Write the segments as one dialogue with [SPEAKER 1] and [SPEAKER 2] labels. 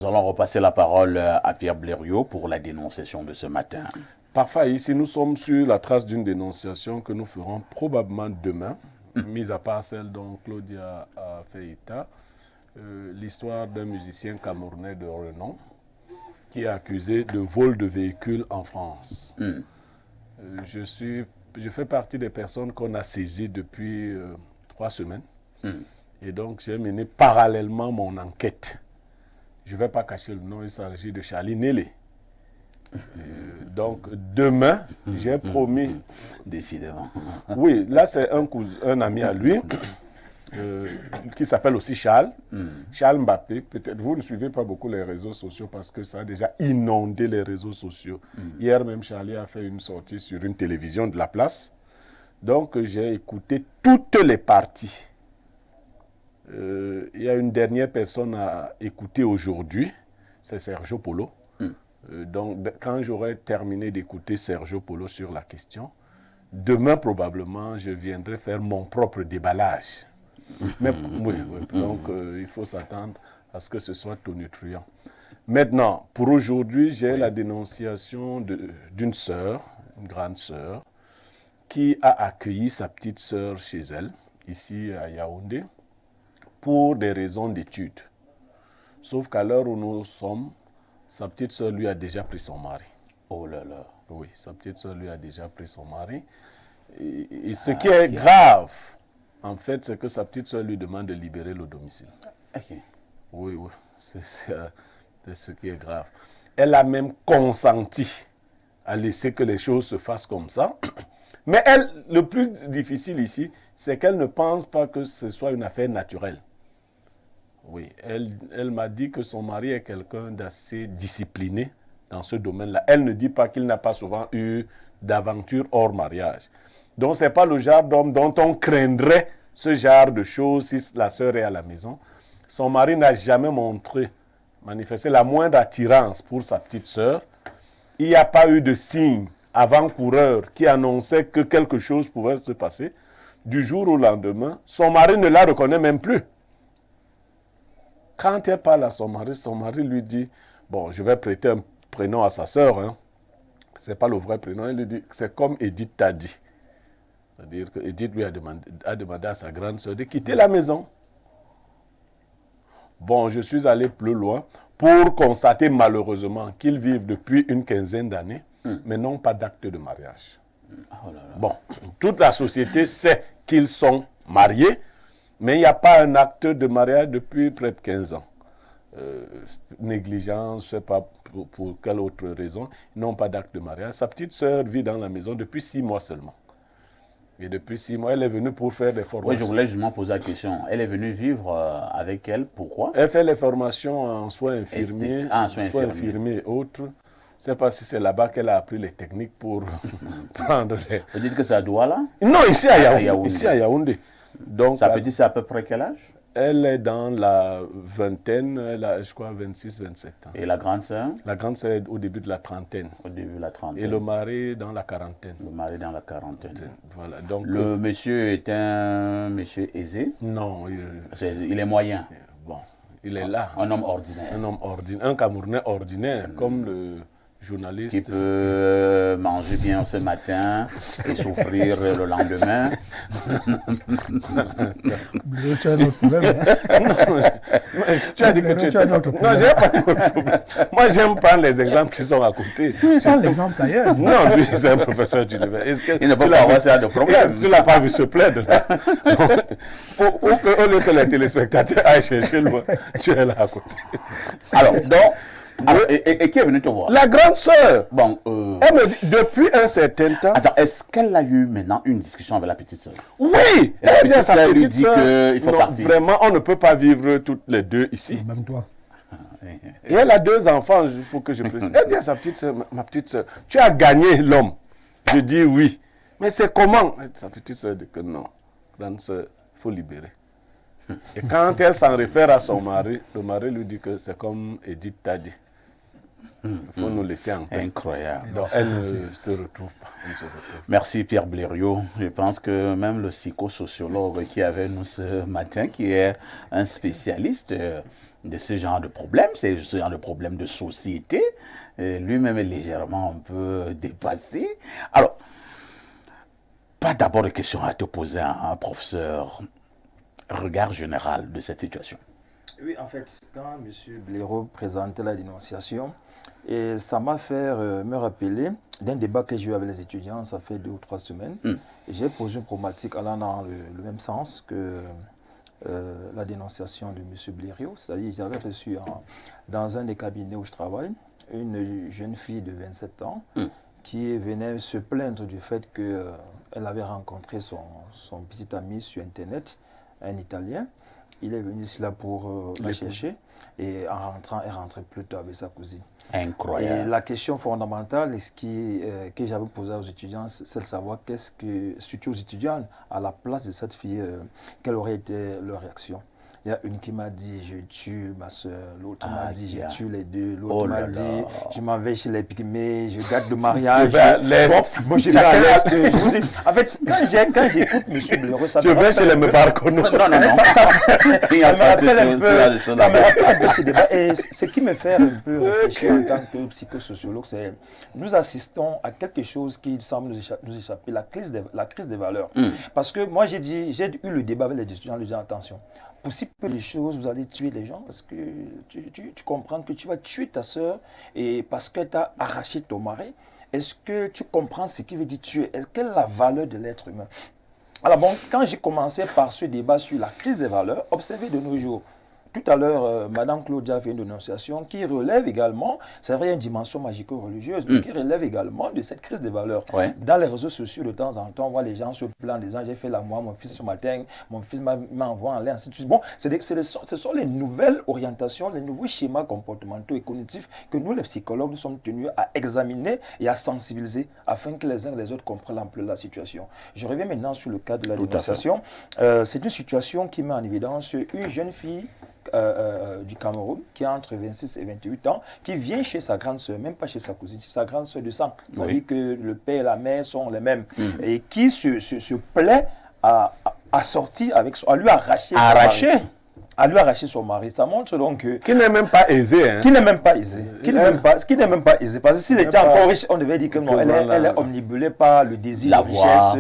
[SPEAKER 1] Nous allons repasser la parole à Pierre Blériot pour la dénonciation de ce matin.
[SPEAKER 2] Parfait. Ici, nous sommes sur la trace d'une dénonciation que nous ferons probablement demain, mis à part celle dont Claudia a fait état. L'histoire d'un musicien camerounais de renom qui est accusé de vol de véhicules en France. Je fais partie des personnes qu'on a saisies depuis 3 semaines. Et donc, j'ai mené parallèlement mon enquête. Je ne vais pas cacher le nom, il s'agit de Charlie Nélé. Donc, demain, j'ai promis...
[SPEAKER 1] Décidément.
[SPEAKER 2] Oui, là, c'est un ami à lui, qui s'appelle aussi Charles. Charles Mbappé. Peut-être vous ne suivez pas beaucoup les réseaux sociaux parce que ça a déjà inondé les réseaux sociaux. Hier même, Charlie a fait une sortie sur une télévision de la place. Donc, j'ai écouté toutes les parties. Il y a une dernière personne à écouter aujourd'hui, c'est Sergio Polo. Donc, quand j'aurai terminé d'écouter Sergio Polo sur la question, demain, probablement, je viendrai faire mon propre déballage. Mais, oui, donc, il faut s'attendre à ce que ce soit tonitruant. Maintenant, pour aujourd'hui, j'ai la dénonciation d'une sœur, une grande sœur, qui a accueilli sa petite sœur chez elle, ici à Yaoundé, pour des raisons d'études. Sauf qu'à l'heure où nous sommes, sa petite sœur lui a déjà pris son mari.
[SPEAKER 1] Oh là là.
[SPEAKER 2] Oui, sa petite sœur lui a déjà pris son mari. Et ce qui est grave, en fait, c'est que sa petite sœur lui demande de libérer le domicile.
[SPEAKER 1] Okay.
[SPEAKER 2] Oui, oui, c'est ce qui est grave. Elle a même consenti à laisser que les choses se fassent comme ça. Mais elle, le plus difficile ici, c'est qu'elle ne pense pas que ce soit une affaire naturelle. Oui, elle m'a dit que son mari est quelqu'un d'assez discipliné dans ce domaine-là. Elle ne dit pas qu'il n'a pas souvent eu d'aventure hors mariage. Donc, ce n'est pas le genre d'homme dont on craindrait ce genre de choses si la sœur est à la maison. Son mari n'a jamais manifesté la moindre attirance pour sa petite sœur. Il n'y a pas eu de signe avant-coureur qui annonçait que quelque chose pouvait se passer. Du jour au lendemain, son mari ne la reconnaît même plus. Quand elle parle à son mari lui dit, bon, je vais prêter un prénom à sa sœur, hein. Ce n'est pas le vrai prénom. Elle lui dit, c'est comme Edith t'a dit. C'est-à-dire que Edith lui a demandé à sa grande sœur de quitter la maison. Bon, je suis allé plus loin pour constater malheureusement qu'ils vivent depuis une quinzaine d'années, mais n'ont pas d'acte de mariage.
[SPEAKER 1] Oh là là.
[SPEAKER 2] Bon, toute la société sait qu'ils sont mariés, mais il n'y a pas un acte de mariage depuis près de 15 ans. Négligence, je ne sais pas pour quelle autre raison, ils n'ont pas d'acte de mariage. Sa petite sœur vit dans la maison depuis 6 mois seulement. Et depuis 6 mois, elle est venue pour faire des formations.
[SPEAKER 1] Oui, je voulais justement poser la question. Elle est venue vivre avec elle, pourquoi?
[SPEAKER 2] Elle fait les formations en soins infirmiers,
[SPEAKER 1] soins infirmiers
[SPEAKER 2] et autres. Je ne sais pas si c'est là-bas qu'elle a appris les techniques pour prendre les...
[SPEAKER 1] Vous dites que c'est à Douala?
[SPEAKER 2] Non, ici à Yaoundé. Ici à Yaoundé. Donc,
[SPEAKER 1] sa petite, c'est à peu près quel âge?
[SPEAKER 2] Elle est dans la vingtaine, elle a, je crois, 26-27 ans.
[SPEAKER 1] Et la grande sœur?
[SPEAKER 2] La grande sœur est au début de la trentaine.
[SPEAKER 1] Au début de la trentaine.
[SPEAKER 2] Et le mari dans la quarantaine.
[SPEAKER 1] Le mari dans la quarantaine.
[SPEAKER 2] Voilà. Donc,
[SPEAKER 1] le monsieur est un monsieur aisé?
[SPEAKER 2] Non.
[SPEAKER 1] Il est moyen?
[SPEAKER 2] Bon, il est là.
[SPEAKER 1] Un homme ordinaire?
[SPEAKER 2] Un homme ordinaire, un Camerounais ordinaire, comme le journaliste.
[SPEAKER 1] Qui peut manger bien ce matin et souffrir le lendemain.
[SPEAKER 3] Tu as un autre problème.
[SPEAKER 2] Tu as dit que tu as un autre problème. Non, j'ai pas de problème. Moi, j'aime prendre les exemples qui sont à côté.
[SPEAKER 3] Prends l'exemple ailleurs.
[SPEAKER 2] Non, lui, c'est un professeur d'université.
[SPEAKER 1] Il ne peut pas avoir ça de problème.
[SPEAKER 2] Tu ne l'as pas vu se plaindre. Au lieu que les téléspectateurs aillent chercher loin, tu es là à côté.
[SPEAKER 1] Alors, donc, et qui est venu te voir?
[SPEAKER 2] La grande sœur.
[SPEAKER 1] Bon,
[SPEAKER 2] elle me dit, depuis un certain temps...
[SPEAKER 1] Attends, est-ce qu'elle a eu maintenant une discussion avec la petite sœur?
[SPEAKER 2] Oui.
[SPEAKER 1] Et la petite sœur lui dit qu'il faut partir.
[SPEAKER 2] Vraiment, on ne peut pas vivre toutes les deux ici.
[SPEAKER 3] Même toi.
[SPEAKER 2] Et elle a 2 enfants, il faut que je précise. Elle dit à sa petite sœur, ma petite sœur, tu as gagné l'homme. Je dis oui. Mais c'est comment? Sa petite sœur dit que non. Grande sœur, il faut libérer. Et quand elle s'en réfère à son mari, le mari lui dit que c'est comme Edith t'a dit. Il faut nous laisser en paix.
[SPEAKER 1] Incroyable.
[SPEAKER 2] Donc, elle ne se retrouve pas. Elle ne se retrouve pas.
[SPEAKER 1] Merci Pierre Blériot. Je pense que même le psychosociologue qui est avec nous ce matin, qui est un spécialiste de ce genre de problème, c'est ce genre de problème de société, lui-même est légèrement un peu dépassé. Alors, pas d'abord de questions à te poser à un professeur. Regard général de cette situation.
[SPEAKER 4] Oui, en fait, quand M. Blériot présentait la dénonciation, et ça m'a fait me rappeler d'un débat que j'ai eu avec les étudiants, ça fait 2 ou 3 semaines. J'ai posé une problématique allant dans le même sens que la dénonciation de M. Blériot. C'est-à-dire, j'avais reçu dans un des cabinets où je travaille une jeune fille de 27 ans qui venait se plaindre du fait qu'elle avait rencontré son petit ami sur Internet, un Italien. Il est venu ici là pour la chercher et en rentrant, elle rentrait plus tard avec sa cousine.
[SPEAKER 1] Incroyable.
[SPEAKER 4] Et la question fondamentale que j'avais posée aux étudiants, c'est de savoir surtout aux étudiants, à la place de cette fille, quelle aurait été leur réaction. Il y a une qui m'a dit je tue ma soeur, l'autre m'a dit je tue les deux, l'autre m'a dit je m'en vais chez les Pygmées, je garde le mariage.
[SPEAKER 2] Je vais à l'Est.
[SPEAKER 4] Bon, je vais à l'Est. En fait, quand j'écoute M. Blériot, ça me
[SPEAKER 2] vais chez les Mebarkono.
[SPEAKER 4] Ça me rappelle un peu ce débat. Et ce qui me fait un peu réfléchir en tant que psychosociologue, c'est nous assistons à quelque chose qui semble nous échapper, la crise des valeurs. Parce que moi, j'ai eu le débat avec les étudiants, les gens, attention. Pour si peu de choses, vous allez tuer les gens parce que tu comprends que tu vas tuer ta soeur et parce que tu as arraché ton mari. Est-ce que tu comprends ce qui veut dire tuer? Quelle est la valeur de l'être humain? Alors bon, quand j'ai commencé par ce débat sur la crise des valeurs, observez de nos jours. Tout à l'heure, Mme Claudia a fait une dénonciation qui relève également, c'est vrai, une dimension magico-religieuse, mais qui relève également de cette crise des valeurs.
[SPEAKER 1] Ouais.
[SPEAKER 4] Dans les réseaux sociaux, de temps en temps, on voit les gens se plaindre, des gens, j'ai fait la moi, mon fils ce matin, mon fils m'a envoyé en l'air, ainsi de suite. Bon, ce sont les nouvelles orientations, les nouveaux schémas comportementaux et cognitifs que nous, les psychologues, nous sommes tenus à examiner et à sensibiliser afin que les uns et les autres comprennent l'ampleur de la situation. Je reviens maintenant sur le cas de la dénonciation. C'est une situation qui met en évidence une jeune fille du Cameroun, qui a entre 26 et 28 ans, qui vient chez sa grande sœur, même pas chez sa cousine, chez sa grande sœur de sang. C'est-à-dire que le père et la mère sont les mêmes. Et qui se plaît à sortir avec à lui arracher son mari. À lui arracher son mari. Ça montre donc que...
[SPEAKER 2] Qui n'est même pas aisé. Hein?
[SPEAKER 4] Qui n'est même pas aisé. Qui n'est même pas aisé. Parce que s'il était encore riche, on devait dire que non, elle est omnibulée par le désir de la richesse,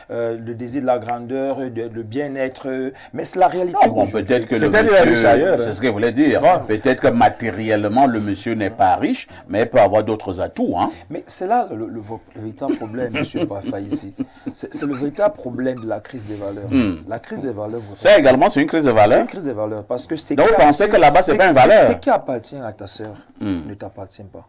[SPEAKER 4] le désir de la grandeur, le bien-être. Mais c'est la réalité.
[SPEAKER 1] Bon, peut-être que le monsieur, c'est ce que je voulais dire. Peut-être que matériellement, le monsieur n'est pas riche, mais il peut avoir d'autres atouts. Hein?
[SPEAKER 4] Mais c'est là le véritable problème, M. Bafa, ici. C'est le véritable problème de la crise des valeurs. La crise des valeurs.
[SPEAKER 1] Ça également, c'est une crise de valeurs.
[SPEAKER 4] C'est une crise des valeurs. Parce que
[SPEAKER 1] donc, vous pensez que là-bas, ce n'est pas une valeur?
[SPEAKER 4] Ce qui appartient à ta sœur ne t'appartient pas.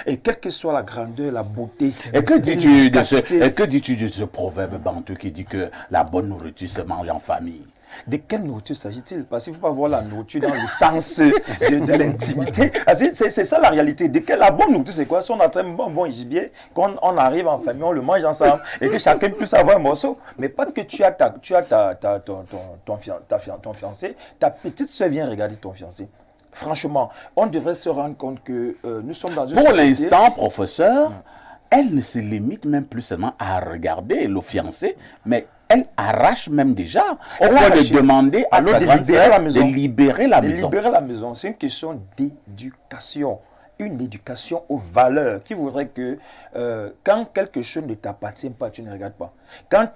[SPEAKER 4] Et quelle que soit la grandeur, la beauté...
[SPEAKER 1] Et que dis-tu de ce proverbe bantou qui dit que la bonne nourriture se mange en famille?
[SPEAKER 4] De quelle nourriture s'agit-il? Parce qu'il ne faut pas voir la nourriture dans le sens de l'intimité. C'est ça la réalité. La bonne nourriture, c'est quoi? Si on a très bon gibier, quand on arrive en famille, on le mange ensemble et que chacun puisse avoir un morceau. Mais pas que tu as ton fiancé, ta petite soeur vient regarder ton fiancé. Franchement, on devrait se rendre compte que nous sommes dans une
[SPEAKER 1] société... Pour l'instant, professeur, elle ne se limite même plus seulement à regarder le fiancé, mais elle arrache même déjà. On va lui demander à sa grande sœur de libérer la maison.
[SPEAKER 4] De libérer la maison, c'est une question d'éducation. Une éducation aux valeurs qui voudrait que quand quelque chose ne t'appartient pas, tu ne regardes pas. Quand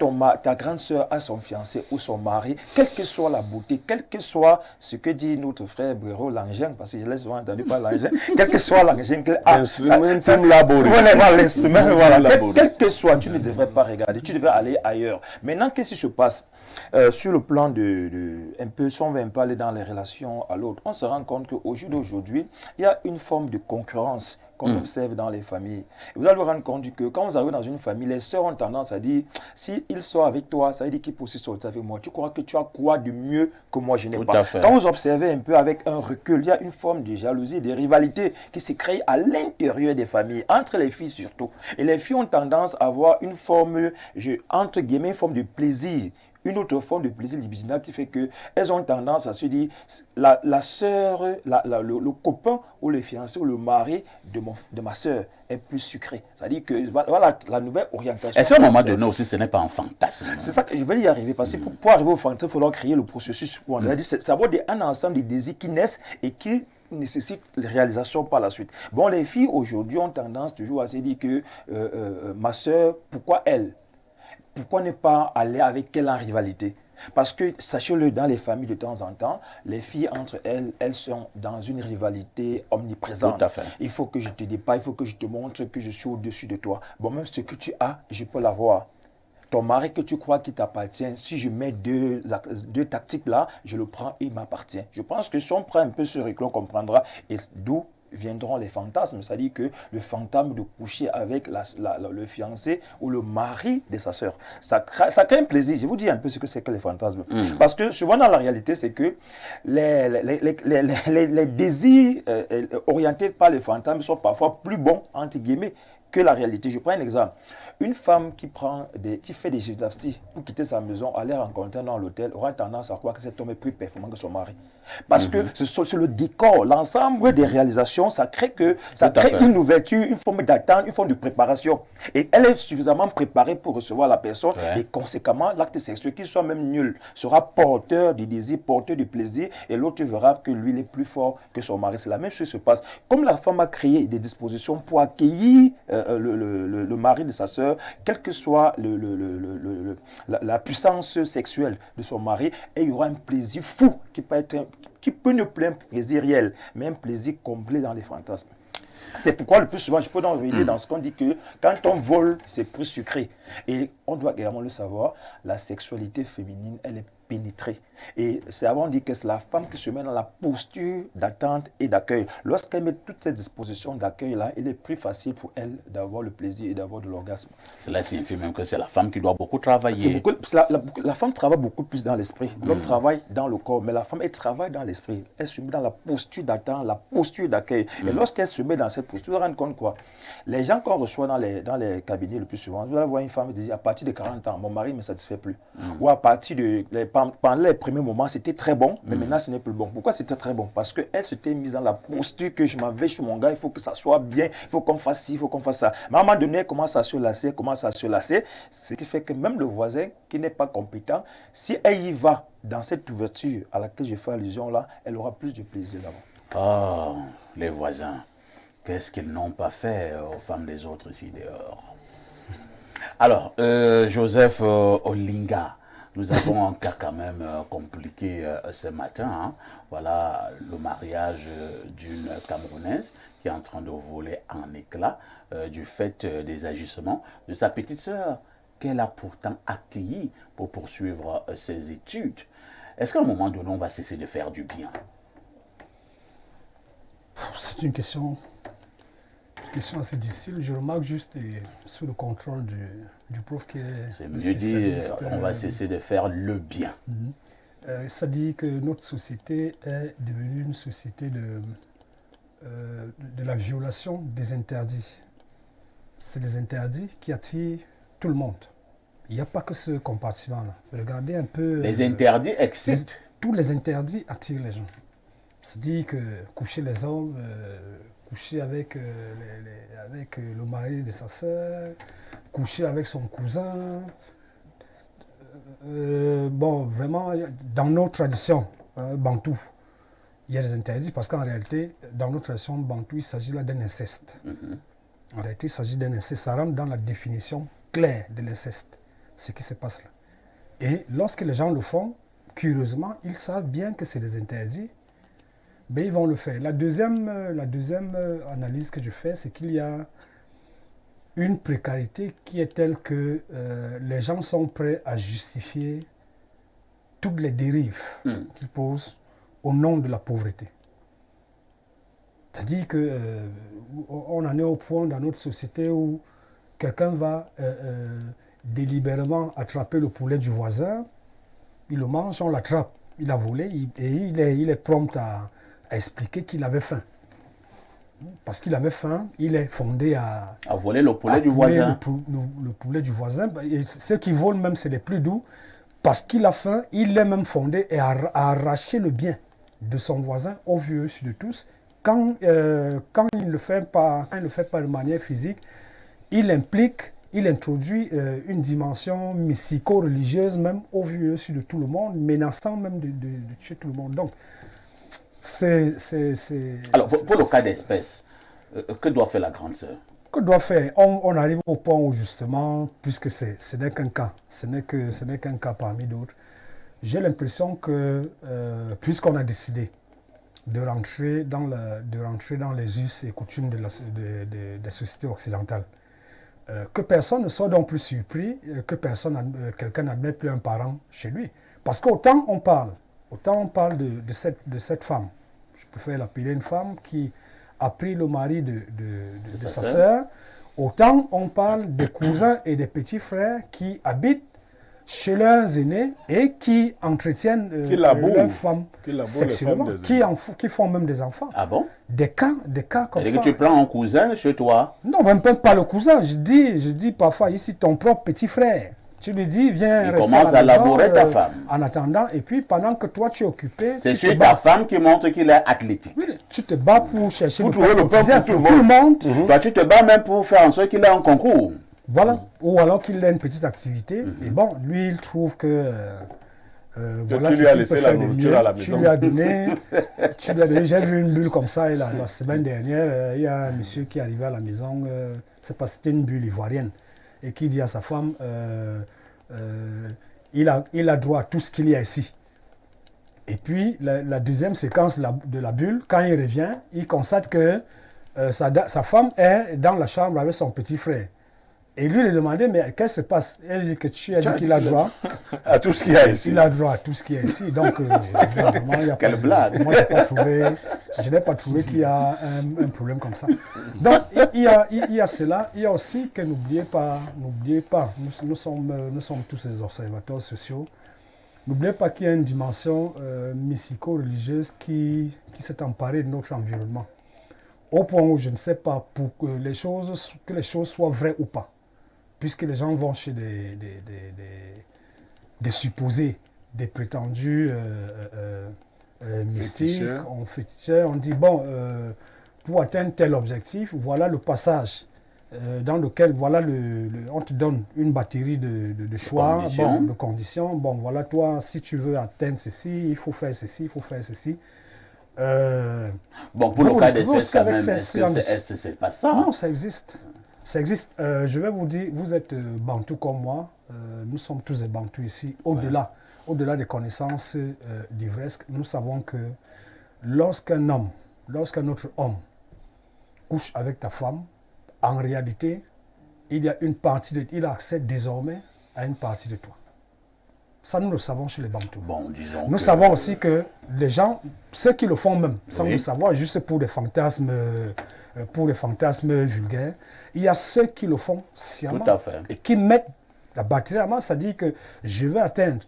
[SPEAKER 4] ta grande sœur a son fiancé ou son mari, quelle que soit la beauté, quel que soit ce que dit notre frère Blériot, l'engin, parce que je l'ai souvent entendu par l'engin, quel que soit l'engin qu'elle a, l'instrument, voilà, quel que soit, tu ne devrais pas regarder, tu devrais aller ailleurs. Maintenant, qu'est-ce qui se passe sur le plan un peu, si on veut un peu aller dans les relations à l'autre, on se rend compte qu'au jour d'aujourd'hui, il y a une forme de concurrence qu'on observe dans les familles. Et vous allez vous rendre compte que quand vous arrivez dans une famille, les sœurs ont tendance à dire, si il sort avec toi, ça veut dire qu'il peut aussi sortir avec moi. Tu crois que tu as quoi de mieux que moi, je n'ai pas. Quand vous observez un peu avec un recul, il y a une forme de jalousie, de rivalité qui se crée à l'intérieur des familles, entre les filles surtout. Et les filles ont tendance à avoir une forme, entre guillemets, une forme de plaisir, une autre forme de plaisir libidinal qui fait qu'elles ont tendance à se dire la sœur, le copain ou le fiancé ou le mari de ma sœur est plus sucré. C'est-à-dire que voilà la nouvelle orientation.
[SPEAKER 1] Est-ce qu'à un moment donné aussi, ce n'est pas un fantasme?
[SPEAKER 4] C'est ça que je vais y arriver. Parce que pour arriver au fantasme, il faudra créer le processus. Ça va être un ensemble de désirs qui naissent et qui nécessite les réalisations par la suite. Bon, les filles aujourd'hui ont tendance toujours à se dire que ma soeur, pourquoi elle? Pourquoi ne pas aller avec elle en rivalité? Parce que, sachez-le, dans les familles de temps en temps, les filles entre elles, elles sont dans une rivalité omniprésente.
[SPEAKER 1] Tout à fait.
[SPEAKER 4] Il faut que je te dépasse, il faut que je te montre que je suis au-dessus de toi. Bon, même ce que tu as, je peux l'avoir. Ton mari que tu crois qu'il t'appartient, si je mets deux tactiques là, je le prends, il m'appartient. Je pense que si on prend un peu ce recul, on comprendra. Et d'où viendront les fantasmes. C'est-à-dire que le fantasme de coucher avec le fiancé ou le mari de sa sœur. Ça crée un plaisir. Je vous dis un peu ce que c'est que les fantasmes. Parce que souvent dans la réalité, c'est que les désirs orientés par les fantasmes sont parfois plus bons, entre guillemets, que la réalité. Je prends un exemple. Une femme qui fait des gymnastiques pour quitter sa maison, aller rencontrer dans l'hôtel, aura tendance à croire que cet homme est plus performant que son mari. Parce que c'est le décor, l'ensemble des réalisations, ça crée une ouverture, une forme d'attente, une forme de préparation. Et elle est suffisamment préparée pour recevoir la personne. Et conséquemment, l'acte sexuel, qu'il soit même nul, sera porteur du désir, porteur du plaisir. Et l'autre verra que lui, il est plus fort que son mari. C'est la même chose qui se passe. Comme la femme a créé des dispositions pour accueillir le mari de sa sœur, quelle que soit la puissance sexuelle de son mari, et il y aura un plaisir fou qui peut ne plus un plaisir réel, mais un plaisir comblé dans les fantasmes. C'est pourquoi le plus souvent, je peux donc revenir dans ce qu'on dit que quand on vole, c'est plus sucré. Et on doit également le savoir, la sexualité féminine, elle est pénétrée. Et c'est avant de dire que c'est la femme qui se met dans la posture d'attente et d'accueil. Lorsqu'elle met toutes ces dispositions d'accueil-là, il est plus facile pour elle d'avoir le plaisir et d'avoir de l'orgasme.
[SPEAKER 1] Cela signifie même que c'est la femme qui doit beaucoup travailler.
[SPEAKER 4] La femme travaille beaucoup plus dans l'esprit. L'homme travaille dans le corps, mais la femme, elle travaille dans l'esprit. Elle se met dans la posture d'attente, la posture d'accueil. Et lorsqu'elle se met dans cette posture, vous vous rendez compte quoi? Les gens qu'on reçoit dans les cabinets le plus souvent, vous allez voir une femme qui dit à partir de 40 ans, mon mari ne me satisfait plus. Ou à partir pendant les premiers moments, c'était très bon, mais maintenant, ce n'est plus bon. Pourquoi c'était très bon? Parce qu'elle s'était mise dans la posture que je m'en vais chez mon gars, il faut que ça soit bien, il faut qu'on fasse ci, il faut qu'on fasse ça. Mais à un moment donné, elle commence à se lasser, ce qui fait que même le voisin qui n'est pas compétent, si elle y va dans cette ouverture à laquelle je fais allusion là, elle aura plus de plaisir d'abord.
[SPEAKER 1] Oh, les voisins, qu'est-ce qu'ils n'ont pas fait aux femmes des autres ici dehors? Alors, Joseph Olinga, nous avons un cas quand même compliqué ce matin. Hein. Voilà le mariage d'une Camerounaise qui est en train de voler en éclats du fait des agissements de sa petite sœur qu'elle a pourtant accueillie pour poursuivre ses études. Est-ce qu'à un moment donné, on va cesser de faire du bien?
[SPEAKER 3] C'est une question assez difficile. Je remarque juste sous le contrôle du prof qui est
[SPEAKER 1] c'est mieux dit, on va cesser de faire le bien.
[SPEAKER 3] Ça dit que notre société est devenue une société de la violation des interdits. C'est les interdits qui attirent tout le monde. Il n'y a pas que ce compartiment-là. Regardez un peu...
[SPEAKER 1] Les interdits excitent.
[SPEAKER 3] Tous les interdits attirent les gens. C'est-à-dire que coucher les hommes... coucher avec le mari de sa sœur, coucher avec son cousin. Bon, vraiment, dans nos traditions bantou, il y a des interdits parce qu'en réalité, dans nos traditions bantou, il s'agit là d'un inceste. En réalité, il s'agit d'un inceste. Ça rentre dans la définition claire de l'inceste, ce qui se passe là. Et lorsque les gens le font, curieusement, ils savent bien que c'est des interdits, mais ils vont le faire. La deuxième analyse que je fais, c'est qu'il y a une précarité qui est telle que les gens sont prêts à justifier toutes les dérives qu'ils posent au nom de la pauvreté. C'est-à-dire qu'on en est au point dans notre société où quelqu'un va délibérément attraper le poulet du voisin, il le mange, on l'attrape, il a volé et il est prompt à expliquer qu'il avait faim. Parce qu'il avait faim, il est fondé à
[SPEAKER 1] voler le poulet du voisin.
[SPEAKER 3] Le poulet du voisin. Et ceux qui volent même, c'est les plus doux. parce qu'il a faim, il est même fondé et a arraché le bien de son voisin au vu et au su de tous. Quand il ne le fait pas de manière physique, il introduit une dimension mystico-religieuse même au vu et au su de tout le monde, menaçant même de tuer tout le monde. Donc,
[SPEAKER 1] Alors, pour le cas d'espèce, que doit faire la grande sœur?
[SPEAKER 3] Que doit faire? On arrive au point où justement, puisque ce n'est qu'un cas, ce n'est qu'un cas parmi d'autres, j'ai l'impression que, puisqu'on a décidé de rentrer dans les us et coutumes des sociétés occidentales, que personne ne soit donc plus surpris, que quelqu'un n'admette plus un parent chez lui. Parce qu'autant on parle de cette femme, je préfère l'appeler une femme qui a pris le mari de sa sœur, autant on parle des cousins et des petits frères qui habitent chez leurs aînés et qui entretiennent leurs femmes sexuellement, qui font même des enfants.
[SPEAKER 1] Ah bon?
[SPEAKER 3] Des cas comme ça.
[SPEAKER 1] Et que tu prends un cousin chez toi?
[SPEAKER 3] Non, même pas le cousin. Je dis parfois ici ton propre petit frère. Tu lui dis, viens
[SPEAKER 1] rester à la maison. Il commence à labourer ta femme.
[SPEAKER 3] En attendant, et puis pendant que toi tu es occupé...
[SPEAKER 1] C'est sur ta femme qui montre qu'il est athlétique.
[SPEAKER 3] Oui, tu te bats pour chercher
[SPEAKER 2] le pain pour
[SPEAKER 3] tout le monde.
[SPEAKER 1] Toi, tu te bats même pour faire en sorte qu'il ait un concours.
[SPEAKER 3] Voilà. Ou alors qu'il ait une petite activité. Et bon, lui, il trouve que... voilà ce qu'il peut faire de mieux. Tu lui as donné... J'ai vu une bulle comme ça la semaine dernière. Il y a un monsieur qui est arrivé à la maison. C'est parce que c'était une bulle ivoirienne. Et qui dit à sa femme, il a droit à tout ce qu'il y a ici. Et puis, la deuxième séquence de la bulle, quand il revient, il constate que sa femme est dans la chambre avec son petit frère. Et lui, il lui demandait, mais qu'est-ce qui se passe? Elle dit que tu as dit qu'il a droit
[SPEAKER 2] à tout ce qu'il y a ici.
[SPEAKER 3] Il a droit à tout ce qu'il y a ici. Donc, vraiment, il y a
[SPEAKER 1] quelle blague.
[SPEAKER 3] Moi, je n'ai pas trouvé qu'il y a un problème comme ça. Donc, il y a cela. Il y a aussi que n'oubliez pas, nous sommes tous des observateurs sociaux. N'oubliez pas qu'il y a une dimension mystico-religieuse qui s'est emparée de notre environnement. Au point où je ne sais pas pour que les choses soient vraies ou pas. Puisque les gens vont chez des supposés, des prétendus mystiques, féticheurs, on dit, bon, pour atteindre tel objectif, voilà le passage dans lequel, voilà on te donne une batterie de choix, de conditions. Bon, voilà, toi, si tu veux atteindre ceci, il faut faire ceci, il faut faire ceci.
[SPEAKER 1] Bon, pour le cas d'espèce, quand même, c'est pas ça.
[SPEAKER 3] Non, ça existe. Ça existe. Je vais vous dire, vous êtes Bantou comme moi. Nous sommes tous des Bantous ici. Au-delà des connaissances livresques, nous savons que lorsqu'un autre homme couche avec ta femme, en réalité, il a accès désormais à une partie de toi. Ça, nous le savons chez les Bantous.
[SPEAKER 1] Bon,
[SPEAKER 3] nous savons aussi que les gens, ceux qui le font même, sans le savoir, juste pour des fantasmes vulgaires, il y a ceux qui le font sciemment.
[SPEAKER 1] Tout à fait.
[SPEAKER 3] Et qui mettent la batterie à main, ça dit que je vais atteindre,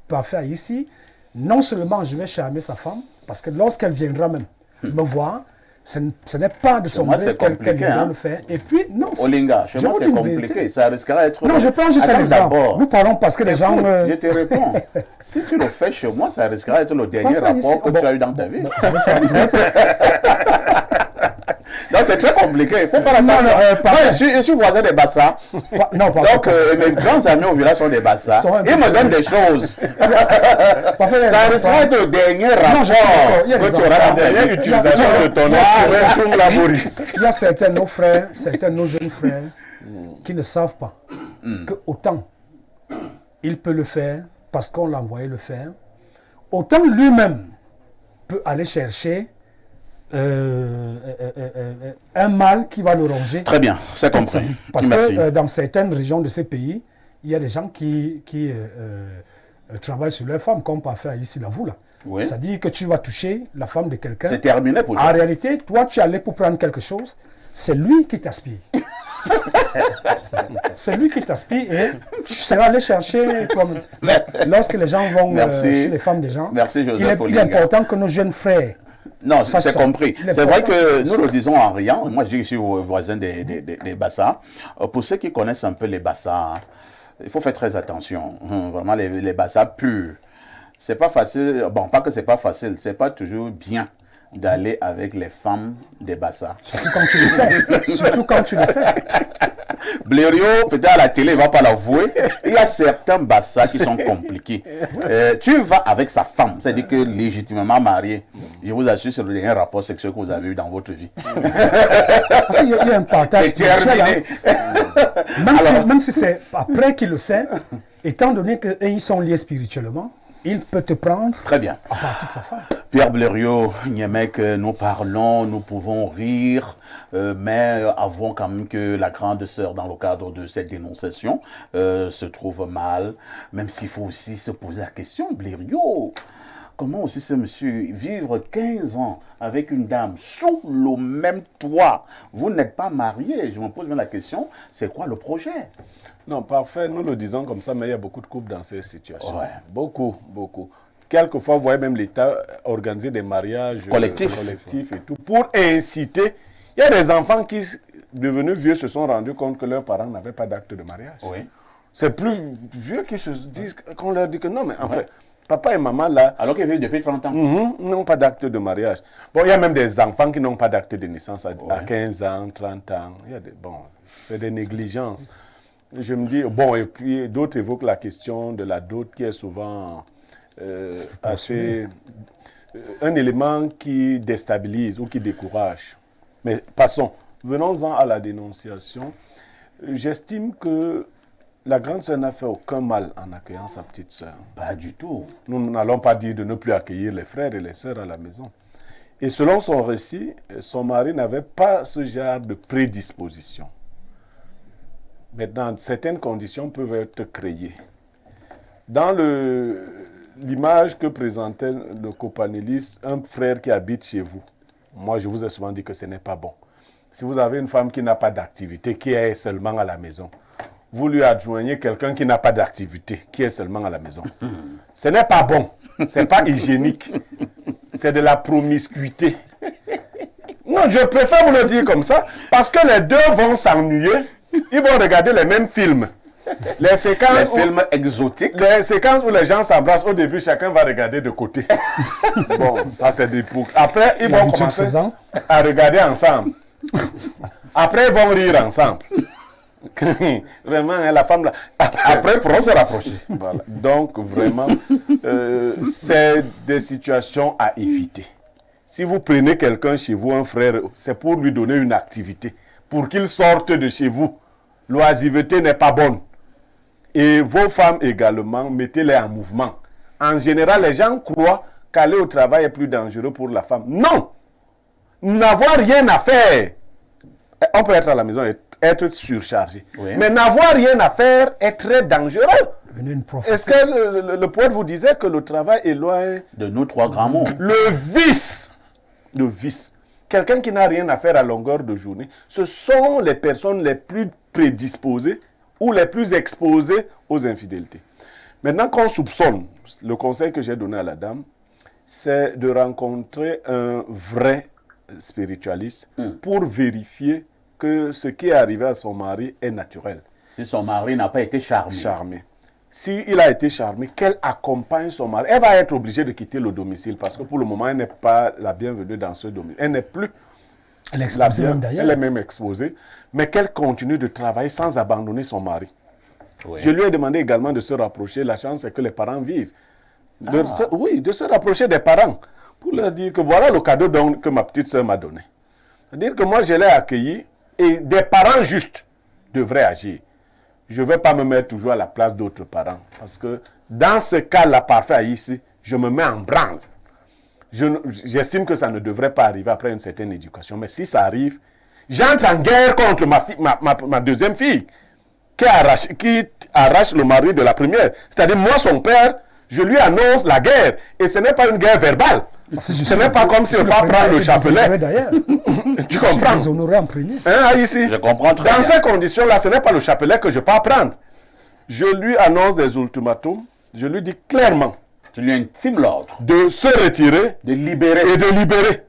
[SPEAKER 3] parfait ici, non seulement je vais charmer sa femme, parce que lorsqu'elle viendra même me voir, ce n'est pas de son gré qu'elle viendra le faire. Et puis, non.
[SPEAKER 1] Olinga, chez moi, c'est compliqué. Ça risquera d'être...
[SPEAKER 3] Non, je prends juste un exemple. Nous parlons parce que les gens...
[SPEAKER 1] Je te réponds. Si tu le fais chez moi, ça risquera d'être le dernier rapport que tu as eu dans ta vie. Non, c'est très compliqué. Il faut faire attention. Je suis voisin des Bassa. Donc, mes grands amis au village sont des Bassa. Ils me donnent des choses. Ça risquera d'être le dernier rapport que tu auras dans ta vie.
[SPEAKER 2] Utilisation de ton
[SPEAKER 3] Il y a certains de nos jeunes frères qui ne savent pas que autant il peut le faire parce qu'on l'a envoyé le faire, autant lui-même peut aller chercher un mal qui va le ronger.
[SPEAKER 1] Très bien, c'est compris.
[SPEAKER 3] Parce que dans certaines régions de ces pays, il y a des gens qui travaillent sur leurs femmes, comme parfait ici, la vous là.
[SPEAKER 1] Oui.
[SPEAKER 3] C'est-à-dire que tu vas toucher la femme de quelqu'un.
[SPEAKER 1] C'est terminé pour toi.
[SPEAKER 3] En réalité, toi, tu es allé pour prendre quelque chose, c'est lui qui t'aspire. C'est lui qui t'aspire et tu seras allé chercher comme... Lorsque les gens vont chez les femmes des gens, il est important que nos jeunes frères...
[SPEAKER 1] Non, c'est compris. C'est vrai que nous le disons en riant. Moi, je dis que je suis voisin des Bassa. Pour ceux qui connaissent un peu les Bassa, il faut faire très attention. Vraiment, les Bassa purs. C'est pas facile. Bon, pas que c'est pas facile, c'est pas toujours bien d'aller avec les femmes des Bassa.
[SPEAKER 3] Surtout quand tu le sais. Surtout quand tu le sais.
[SPEAKER 1] Blériot, peut-être à la télé, il ne va pas l'avouer. Il y a certains Bassa qui sont compliqués. Tu vas avec sa femme, c'est-à-dire que légitimement marié. Je vous assure, c'est le dernier rapport sexuel que vous avez eu dans votre vie.
[SPEAKER 3] Parce qu'il y a un partage spirituel. Même si c'est après qu'il le sait, étant donné qu'ils sont liés spirituellement, il peut te prendre
[SPEAKER 1] très bien
[SPEAKER 3] à partir de sa femme.
[SPEAKER 1] Pierre Blériot, Niemek, nous parlons, nous pouvons rire, mais avouons quand même que la grande sœur, dans le cadre de cette dénonciation, se trouve mal, même s'il faut aussi se poser la question, Blériot, comment aussi ce monsieur vivre 15 ans avec une dame sous le même toit? Vous n'êtes pas marié, je me pose bien la question, c'est quoi le projet?
[SPEAKER 2] Non, parfait, nous le disons comme ça, mais il y a beaucoup de couples dans ces situations.
[SPEAKER 1] Ouais.
[SPEAKER 2] Beaucoup, beaucoup. Quelquefois, vous voyez même l'État organiser des mariages collectifs et tout, pour inciter. Il y a des enfants qui, devenus vieux, se sont rendus compte que leurs parents n'avaient pas d'acte de mariage.
[SPEAKER 1] Oui.
[SPEAKER 2] C'est plus vieux qui se disent, qu'on leur dit que non, mais en fait, papa et maman là...
[SPEAKER 1] Alors qu'ils vivent depuis 30 ans.
[SPEAKER 2] N'ont pas d'acte de mariage. Bon, il y a même des enfants qui n'ont pas d'acte de naissance à 15 ans, 30 ans. Il y a c'est des négligences. Je me dis, bon, et puis d'autres évoquent la question de la dot qui est souvent assez un élément qui déstabilise ou qui décourage. Mais passons, venons-en à la dénonciation. J'estime que la grande sœur n'a fait aucun mal en accueillant sa petite sœur.
[SPEAKER 1] Pas du tout.
[SPEAKER 2] Nous n'allons pas dire de ne plus accueillir les frères et les sœurs à la maison. Et selon son récit, son mari n'avait pas ce genre de prédisposition. Maintenant, certaines conditions peuvent être créées. Dans l'image que présentait le copanéliste, un frère qui habite chez vous, moi je vous ai souvent dit que ce n'est pas bon. Si vous avez une femme qui n'a pas d'activité, qui est seulement à la maison, vous lui adjoignez quelqu'un qui n'a pas d'activité, qui est seulement à la maison. Ce n'est pas bon, ce n'est pas hygiénique, c'est de la promiscuité. Non, je préfère vous le dire comme ça, parce que les deux vont s'ennuyer. Ils vont regarder les mêmes films. Les
[SPEAKER 1] films exotiques.
[SPEAKER 2] Les séquences où les gens s'embrassent, au début, chacun va regarder de côté. Bon, ça c'est des boucles. Après, ils vont commencer à regarder ensemble. Après, ils vont rire ensemble. Vraiment, la femme là. Après, ils pourront se rapprocher. Voilà. Donc, vraiment, c'est des situations à éviter. Si vous prenez quelqu'un chez vous, un frère, c'est pour lui donner une activité. Pour qu'il sorte de chez vous. L'oisiveté n'est pas bonne. Et vos femmes également, mettez-les en mouvement. En général, les gens croient qu'aller au travail est plus dangereux pour la femme. Non! N'avoir rien à faire. On peut être à la maison et être surchargé. Oui. Mais n'avoir rien à faire est très dangereux. Est-ce que le poète vous disait que le travail est loin
[SPEAKER 1] de nous 3 grands mots?
[SPEAKER 2] Le vice. Le vice. Quelqu'un qui n'a rien à faire à longueur de journée, ce sont les personnes les plus prédisposées ou les plus exposées aux infidélités. Maintenant qu'on soupçonne, le conseil que j'ai donné à la dame, c'est de rencontrer un vrai spiritualiste pour vérifier que ce qui est arrivé à son mari est naturel.
[SPEAKER 1] Si son mari n'a pas été charmé.
[SPEAKER 2] S'il a été charmé, qu'elle accompagne son mari. Elle va être obligée de quitter le domicile parce que pour le moment, elle n'est pas la bienvenue dans ce domicile. Elle n'est plus
[SPEAKER 3] elle est exposée même d'ailleurs.
[SPEAKER 2] Elle est même exposée, mais qu'elle continue de travailler sans abandonner son mari. Oui. Je lui ai demandé également de se rapprocher. La chance, c'est que les parents vivent. De se rapprocher des parents pour leur dire que voilà le cadeau que ma petite soeur m'a donné. C'est-à-dire que moi, je l'ai accueilli et des parents justes devraient agir. Je ne vais pas me mettre toujours à la place d'autres parents. Parce que dans ce cas-là, parfait ici, je me mets en branle. J'estime que ça ne devrait pas arriver après une certaine éducation. Mais si ça arrive, j'entre en guerre contre ma deuxième fille qui arrache le mari de la première. C'est-à-dire, moi, son père, je lui annonce la guerre. Et ce n'est pas une guerre verbale. Ce n'est pas comme si on va prendre le chapelet. Tu comprends? Ici.
[SPEAKER 1] Je comprends très bien.
[SPEAKER 2] Dans ces conditions-là, ce n'est pas le chapelet que je peux prendre. Je lui annonce des ultimatums. Je lui dis clairement.
[SPEAKER 1] Tu lui intimes l'ordre.
[SPEAKER 2] De se retirer.
[SPEAKER 1] De libérer.
[SPEAKER 2] Et de libérer.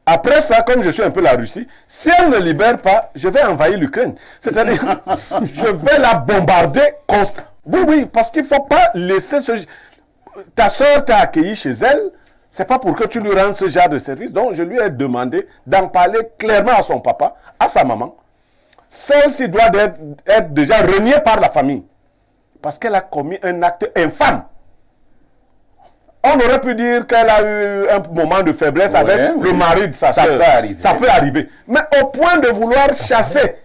[SPEAKER 2] Après ça, comme je suis un peu la Russie, si elle ne libère pas, je vais envahir l'Ukraine. C'est-à-dire, je vais la bombarder constamment. Oui, parce qu'il ne faut pas laisser ce... Ta soeur t'a accueilli chez elle, c'est pas pour que tu lui rendes ce genre de service. Donc, je lui ai demandé d'en parler clairement à son papa, à sa maman. Celle-ci doit être déjà reniée par la famille. Parce qu'elle a commis un acte infâme. On aurait pu dire qu'elle a eu un moment de faiblesse avec le mari de sa soeur. Ça peut arriver. Mais au point de vouloir chasser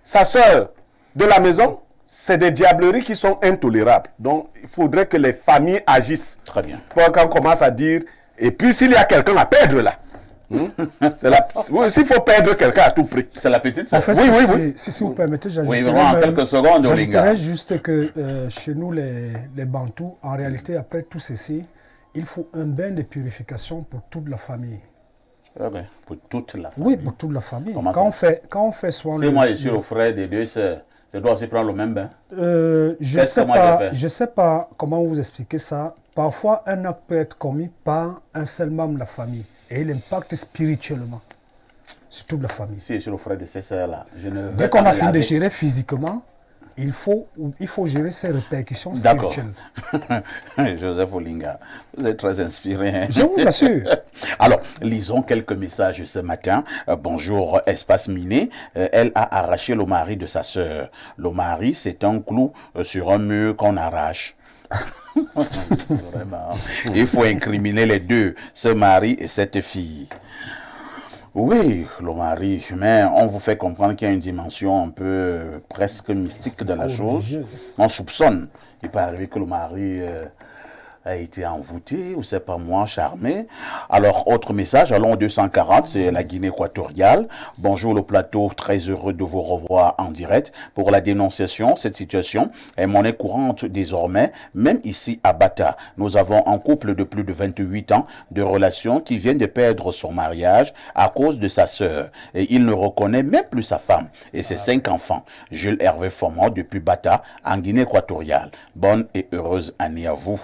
[SPEAKER 2] sa soeur de la maison, c'est des diableries qui sont intolérables. Donc, il faudrait que les familles agissent.
[SPEAKER 1] Très bien.
[SPEAKER 2] Pour qu'on commence à dire, et puis s'il y a quelqu'un à perdre là, s'il faut perdre quelqu'un à tout prix.
[SPEAKER 1] C'est la petite sœur.
[SPEAKER 3] En fait,
[SPEAKER 2] oui.
[SPEAKER 3] Si vous permettez,
[SPEAKER 1] en quelques secondes,
[SPEAKER 3] j'ajouterais juste que chez nous, les Bantous, en réalité, après tout ceci, il faut un bain de purification pour toute la famille.
[SPEAKER 1] Okay. Pour toute la famille.
[SPEAKER 3] Oui, pour toute la famille. Quand on fait soin...
[SPEAKER 1] Si moi je suis au frère des deux sœurs, je dois aussi prendre le même bain.
[SPEAKER 3] Je sais pas comment vous expliquer ça. Parfois, un acte peut être commis par un seul membre de la famille et il impacte spirituellement sur toute la famille.
[SPEAKER 1] Si je suis le frère de ces sœurs-là,
[SPEAKER 3] dès qu'on a fini de gérer physiquement, il faut gérer ses répercussions spirituelles.
[SPEAKER 1] D'accord. Joseph Olinga, vous êtes très inspiré. Hein?
[SPEAKER 3] Je vous assure.
[SPEAKER 1] Alors, lisons quelques messages ce matin. Bonjour, Espace Miné. Elle a arraché le mari de sa sœur. Le mari, c'est un clou sur un mur qu'on arrache. Vraiment. Il faut incriminer les deux, ce mari et cette fille. Oui, le mari, mais on vous fait comprendre qu'il y a une dimension un peu presque mystique de la chose. On soupçonne. Il peut arriver que le mari a été envoûté, ou c'est pas moi, charmé. Alors, autre message, allons au 240, c'est la Guinée équatoriale. Bonjour le plateau, très heureux de vous revoir en direct. Pour la dénonciation, cette situation est monnaie courante désormais, même ici à Bata. Nous avons un couple de plus de 28 ans de relation qui vient de perdre son mariage à cause de sa sœur. Et il ne reconnaît même plus sa femme et ses 5 enfants. Jules Hervé Fomand depuis Bata, en Guinée équatoriale. Bonne et heureuse année à vous.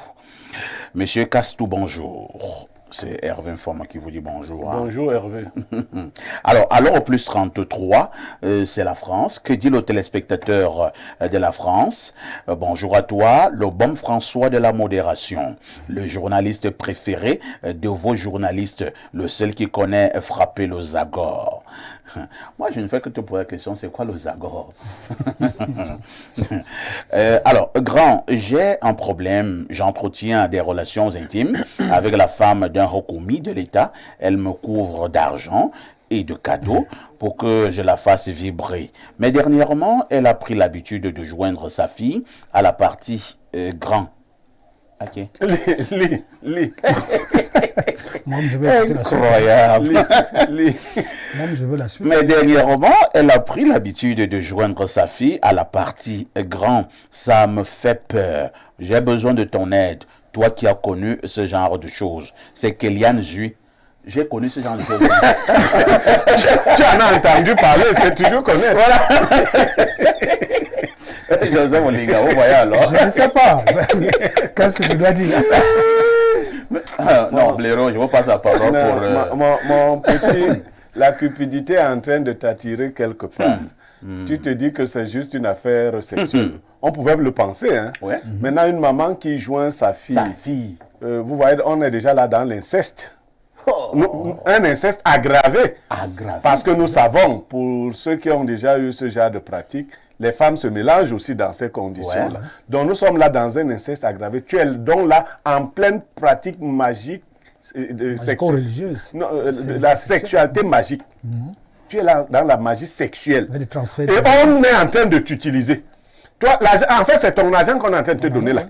[SPEAKER 1] Monsieur Castou, bonjour. C'est Hervé Informa qui vous dit bonjour. Hein.
[SPEAKER 2] Bonjour Hervé.
[SPEAKER 1] Alors au plus 33, c'est la France. Que dit le téléspectateur de la France? Bonjour à toi, le bon François de la modération, le journaliste préféré de vos journalistes, le seul qui connaît frapper le Zagor. Moi, je ne fais que te poser la question, c'est quoi le Zagor? Alors, grand, j'ai un problème. J'entretiens des relations intimes avec la femme d'un haut commis de l'État. Elle me couvre d'argent et de cadeaux pour que je la fasse vibrer. Mais dernièrement, elle a pris l'habitude de joindre sa fille à la partie grand. Ok.
[SPEAKER 3] Moi, je vais écouter la suite.
[SPEAKER 1] Incroyable.
[SPEAKER 3] Moi, je veux la suite.
[SPEAKER 1] Mais dernièrement, elle a pris l'habitude de joindre sa fille à la partie grand. Ça me fait peur. J'ai besoin de ton aide. Toi qui as connu ce genre de choses. C'est Kéliane Zui. J'ai connu ce genre de choses.
[SPEAKER 2] Tu en as entendu parler, c'est toujours connaître.
[SPEAKER 1] Voilà. Joseph Olinga, vous voyez alors.
[SPEAKER 3] Je ne sais pas. Qu'est-ce que je dois dire?
[SPEAKER 1] Non, Blaireau, je vous passe la parole pour...
[SPEAKER 2] Mon petit, la cupidité est en train de t'attirer quelque part. Tu te dis que c'est juste une affaire sexuelle. On pouvait le penser. Hein?
[SPEAKER 1] Ouais.
[SPEAKER 2] Maintenant, une maman qui joint sa fille. Vous voyez, on est déjà là dans l'inceste. Un inceste aggravé. Parce que nous savons, pour ceux qui ont déjà eu ce genre de pratique, les femmes se mélangent aussi dans ces conditions-là. Ouais. Donc nous sommes là dans un inceste aggravé. Tu es donc là en pleine pratique magique.
[SPEAKER 3] Religieuse.
[SPEAKER 2] La sexualité magique. Tu es là dans la magie sexuelle.
[SPEAKER 3] Et
[SPEAKER 2] on est en train de t'utiliser. Toi, en fait, c'est ton argent qu'on est en train de te donner là.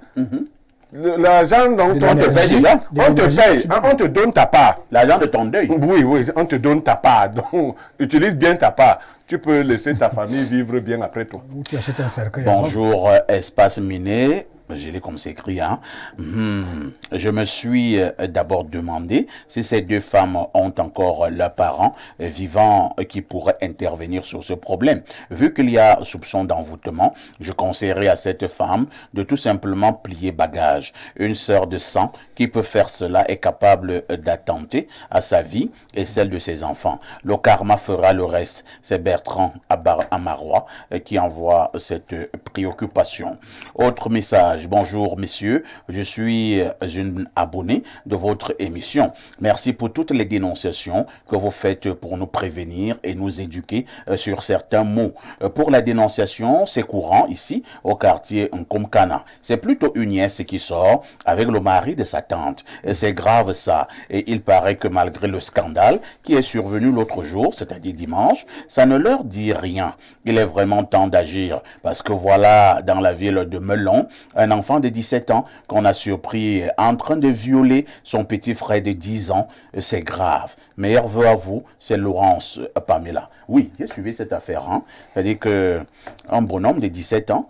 [SPEAKER 2] L'argent dont on te paye déjà, on te paye, on te donne ta part.
[SPEAKER 1] L'argent de ton deuil.
[SPEAKER 2] Oui, on te donne ta part. Donc, utilise bien ta part. Tu peux laisser ta famille vivre bien après toi.
[SPEAKER 3] Tu achètes un cercueil.
[SPEAKER 1] Bonjour, Espace Miné. je l'ai comme c'est écrit, hein. Je me suis d'abord demandé si ces deux femmes ont encore leurs parents vivants qui pourraient intervenir sur ce problème. Vu qu'il y a soupçon d'envoûtement, je conseillerais à cette femme de tout simplement plier bagage. Une sœur de sang qui peut faire cela est capable d'attenter à sa vie et celle de ses enfants. Le karma fera le reste. C'est Bertrand Amarois qui envoie cette préoccupation. Autre message. Bonjour messieurs, je suis une abonnée de votre émission. Merci pour toutes les dénonciations que vous faites pour nous prévenir et nous éduquer sur certains mots. Pour la dénonciation, c'est courant ici au quartier Nkomkana. C'est plutôt une nièce qui sort avec le mari de sa tante. C'est grave ça. Et il paraît que malgré le scandale qui est survenu l'autre jour, c'est-à-dire dimanche, ça ne leur dit rien. Il est vraiment temps d'agir parce que voilà, dans la ville de Melon, un enfant de 17 ans qu'on a surpris en train de violer son petit frère de 10 ans. C'est grave. Meilleur vœu à vous, c'est Laurence Pamela. Oui, j'ai suivi cette affaire. Hein. C'est-à-dire qu'un bonhomme de 17 ans,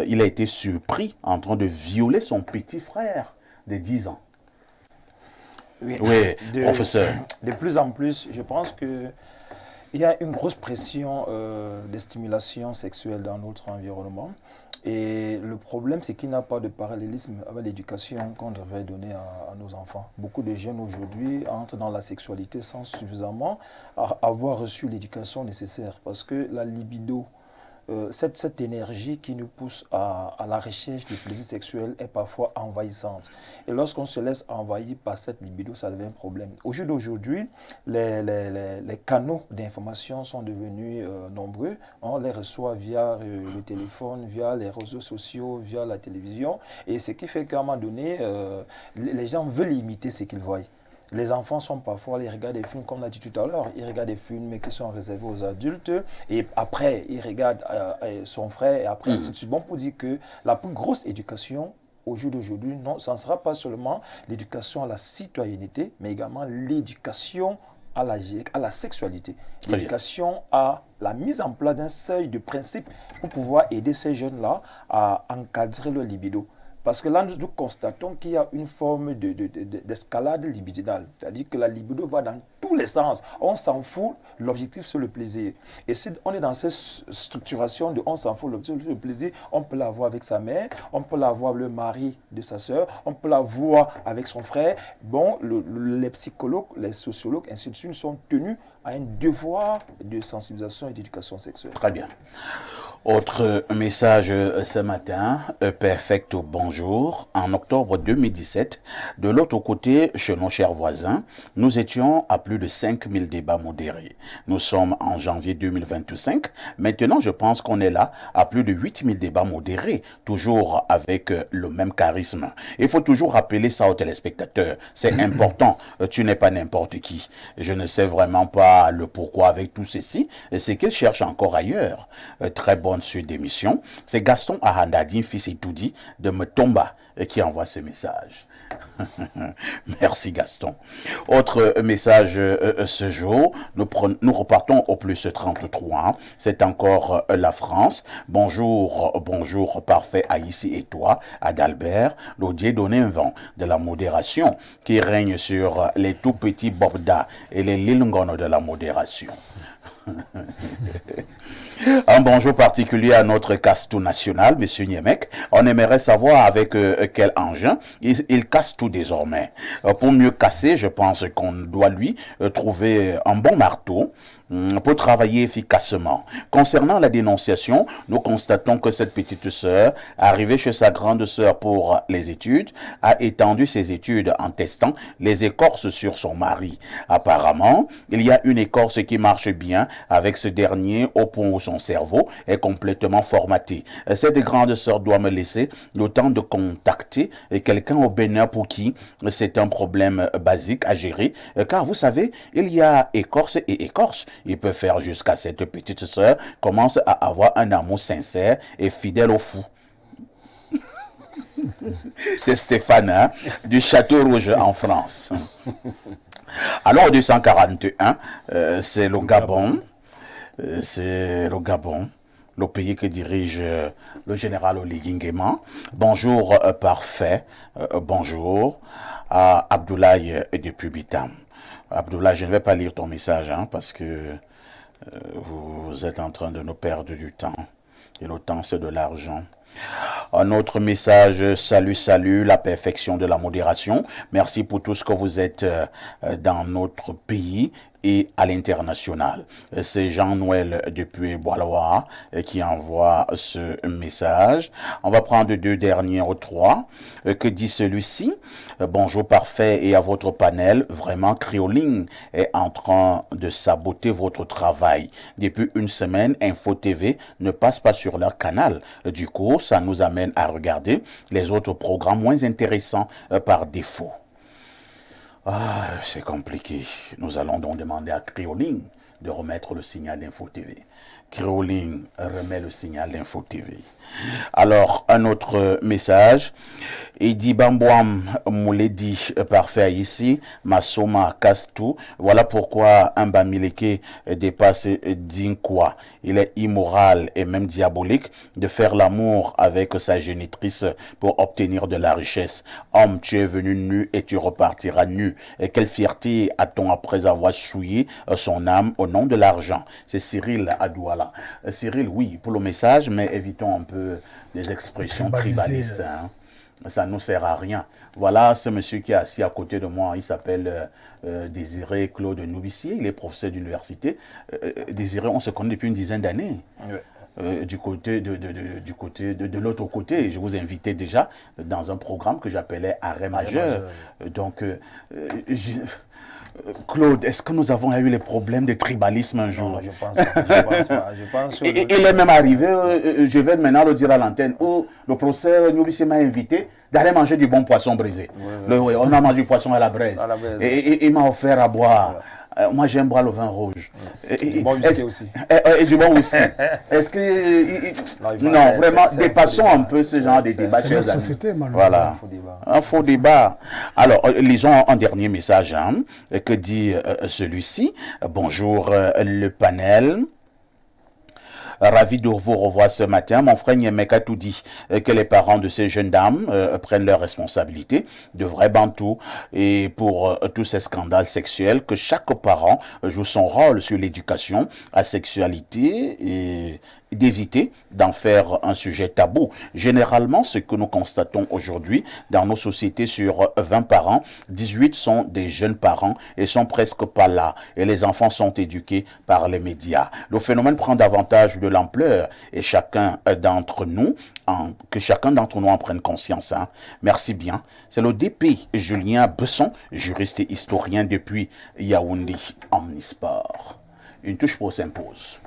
[SPEAKER 1] il a été surpris en train de violer son petit frère de 10 ans.
[SPEAKER 4] Oui,
[SPEAKER 1] professeur.
[SPEAKER 4] De plus en plus, je pense que il y a une grosse pression de stimulation sexuelle dans notre environnement. Et le problème, c'est qu'il n'y a pas de parallélisme avec l'éducation qu'on devrait donner à nos enfants. Beaucoup de jeunes aujourd'hui entrent dans la sexualité sans suffisamment avoir reçu l'éducation nécessaire. Parce que la libido, cette énergie qui nous pousse à la recherche du plaisir sexuel est parfois envahissante. Et lorsqu'on se laisse envahir par cette libido, ça devient un problème. Au jour d'aujourd'hui, les canaux d'information sont devenus nombreux. On les reçoit via le téléphone, via les réseaux sociaux, via la télévision. Et ce qui fait qu'à un moment donné, les gens veulent imiter ce qu'ils voient. Les enfants sont parfois, ils regardent des films, comme on l'a dit tout à l'heure, ils regardent des films qui sont réservés aux adultes, et après, ils regardent son frère, et après, c'est bon pour dire que la plus grosse éducation, au jour d'aujourd'hui, non, ça ne sera pas seulement l'éducation à la citoyenneté, mais également l'éducation à la sexualité, l'éducation à la mise en place d'un seuil de principes pour pouvoir aider ces jeunes-là à encadrer leur libido. Parce que là, nous constatons qu'il y a une forme d'escalade libidinale. C'est-à-dire que la libido va dans tous les sens. On s'en fout, l'objectif c'est le plaisir. Et si on est dans cette structuration de on s'en fout, l'objectif c'est le plaisir, on peut l'avoir avec sa mère, on peut l'avoir avec le mari de sa sœur, on peut l'avoir avec son frère. Bon, les psychologues, les sociologues, ainsi de suite, sont tenus à un devoir de sensibilisation et d'éducation sexuelle.
[SPEAKER 1] Très bien. Autre message ce matin, Perfecto bonjour. En octobre 2017, de l'autre côté, chez nos chers voisins, nous étions à plus de 5000 débats modérés. Nous sommes en janvier 2025. Maintenant, je pense qu'on est là à plus de 8000 débats modérés, toujours avec le même charisme. Il faut toujours rappeler ça aux téléspectateurs. C'est important. Tu n'es pas n'importe qui. Je ne sais vraiment pas le pourquoi avec tout ceci. C'est qu'ils cherchent encore ailleurs. Très bonne suite d'émission. C'est Gaston Ahandadine, fils et Toudi de Metomba, qui envoie ce message. Merci Gaston. Autre message ce jour, nous repartons au plus 33. C'est encore la France. Bonjour, bonjour, parfait à ici et toi, Adalbert, l'audier donné un vent de la modération qui règne sur les tout petits Bobda et les Lilngono de la modération. Un bonjour particulier à notre casse-tout national, M. Niemek. On aimerait savoir avec quel engin il casse tout désormais. Pour mieux casser, je pense qu'on doit lui trouver un bon marteau pour travailler efficacement. Concernant la dénonciation, nous constatons que cette petite sœur, arrivée chez sa grande sœur pour les études, a étendu ses études en testant les écorces sur son mari. Apparemment, il y a une écorce qui marche bien avec ce dernier au point où son cerveau est complètement formaté. Cette grande sœur doit me laisser le temps de contacter quelqu'un au Bénin pour qui c'est un problème basique à gérer, car vous savez, il y a écorce et écorce. Il peut faire jusqu'à cette petite sœur commence à avoir un amour sincère et fidèle au fou. C'est Stéphane hein, du Château Rouge en France. Alors 241, c'est le Gabon. C'est le Gabon. le pays que dirige le général Oligui Nguema. Bonjour Parfait, bonjour à Abdoulaye depuis Bitam. Abdoulaye, je ne vais pas lire ton message parce que vous êtes en train de nous perdre du temps. Et le temps, c'est de l'argent. Un autre message, salut, la perfection de la modération. Merci pour tout ce que vous êtes dans notre pays et à l'international. C'est Jean-Noël depuis Bois-Loire qui envoie ce message. On va prendre 2 derniers ou 3. Que dit celui-ci? Bonjour Parfait et à votre panel. Vraiment, Crioline est en train de saboter votre travail. Depuis une semaine, Info TV ne passe pas sur leur canal. Du coup, ça nous amène à regarder les autres programmes moins intéressants par défaut. Ah, c'est compliqué. Nous allons donc demander à Crioline de remettre le signal d'Info TV. Crioline remet le signal d'Info TV. Alors, un autre message. Idi Bambouam Mouledi, parfait ici. Masoma Kastou. Voilà pourquoi un Bamileke dépasse Dinkwa. Il est immoral et même diabolique de faire l'amour avec sa génitrice pour obtenir de la richesse. Homme, tu es venu nu et tu repartiras nu. Et quelle fierté a-t-on après avoir souillé son âme au nom de l'argent? C'est Cyril Adouala. Cyril, oui, pour le message, mais évitons un peu des expressions tribalistes. Ça ne nous sert à rien. Voilà ce monsieur qui est assis à côté de moi. Il s'appelle Désiré Claude Noubissier. Il est professeur d'université. Désiré, on se connaît depuis une dizaine d'années. Oui. Du côté de l'autre côté, je vous invitais déjà dans un programme que j'appelais Arrêt majeur. Donc, Claude, est-ce que nous avons eu les problèmes de tribalisme un jour?
[SPEAKER 4] Non, je pense pas. Je pense
[SPEAKER 1] il est même arrivé, je vais maintenant le dire à l'antenne, où le professeur Noubissier m'a invité d'aller manger du bon poisson brisé. Oui. On a mangé du poisson à la braise. Et il m'a offert à boire. Moi, j'aime boire le vin rouge.
[SPEAKER 4] Du bon whisky aussi.
[SPEAKER 1] Et du bon whisky. Est-ce que... Non, vraiment, dépassons un peu ce genre de débat.
[SPEAKER 3] C'est notre société, malheureusement.
[SPEAKER 1] Voilà. Un faux débat. Alors, lisons un dernier message. Que dit celui-ci? Bonjour, le panel. Ravi de vous revoir ce matin. Mon frère Nyemeka tout dit que les parents de ces jeunes dames prennent leurs responsabilités de vrais bantous et pour tous ces scandales sexuels, que chaque parent joue son rôle sur l'éducation à sexualité et d'éviter d'en faire un sujet tabou. Généralement, ce que nous constatons aujourd'hui dans nos sociétés, sur 20 parents, 18 sont des jeunes parents et sont presque pas là. Et les enfants sont éduqués par les médias. Le phénomène prend davantage de l'ampleur et que chacun d'entre nous en prenne conscience. Merci bien. C'est le DP Julien Besson, juriste et historien depuis Yaoundé, Omnisport. Une touche pour s'impose.